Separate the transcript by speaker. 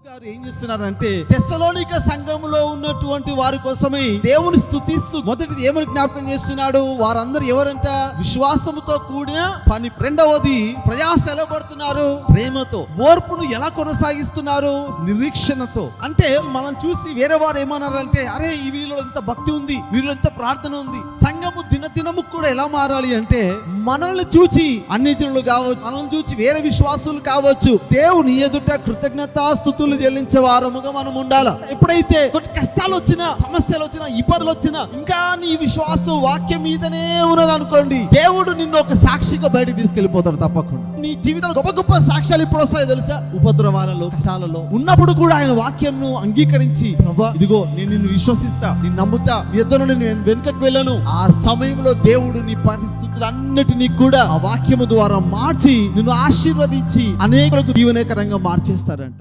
Speaker 1: గారు ఏం చేస్తున్నారంటే తెస్సలోనిక సంఘంలో ఉన్నటువంటి వారి కోసమే దేవుని స్తుతిస్తూ మొదటిది ఏమని జ్ఞాపకం చేస్తున్నాడు? వారందరూ ఎవరంట? విశ్వాసముతో కూడిన పని. రెండవది ప్రయాస ఎలా పడుతున్నారు? ప్రేమతో. ఓర్పును ఎలా కొనసాగిస్తున్నారు? నిరీక్షణతో. అంటే మనం చూసి వేరే వారు ఏమన్నారంటే, అరే వీళ్ళు ఎంత భక్తి ఉంది, వీళ్ళు ఎంత ప్రార్థన ఉంది. సంఘము దినదినము కూడా ఎలా మారాలి అంటే, మనల్ని చూచి అన్యజనులు కావచ్చు, మనల్ని చూచి వేరే విశ్వాసులు కావచ్చు, దేవుని ఎదుట కృతజ్ఞతాస్తుతులు చెల్లించే వారముగా మనం ఉండాలి. ఎప్పుడైతే కష్టాలు వచ్చినా, సమస్యలు వచ్చినా, ఇబ్బందులు వచ్చినా, ఇంకా నీ విశ్వాసం వాక్యం మీదనే ఉన్నది అనుకోండి, దేవుడు నిన్ను ఒక సాక్షిగా బయటకు తీసుకెళ్లిపోతాడు తప్పకుండా. నీ జీవితంలో గొప్ప గొప్ప సాక్ష్యాలు ఇప్పుడు వస్తాయి తెలుసా? ఉపద్రవాలలో, కష్టాలలో ఉన్నప్పుడు కూడా ఆయన వాక్యంను అంగీకరించి, ప్రభా ఇదిగో నేను నిన్ను విశ్వసిస్తా, నేను నమ్ముతా, నీ ఎదురు నేను వెనుకకు వెళ్ళను. ఆ సమయంలో దేవుడు నీ పరిస్థితులన్నిటినీ కూడా ఆ వాక్యము ద్వారా మార్చి నిన్ను ఆశీర్వదించి అనేకులకు దీవెనకరంగా మార్చేస్తాడంట.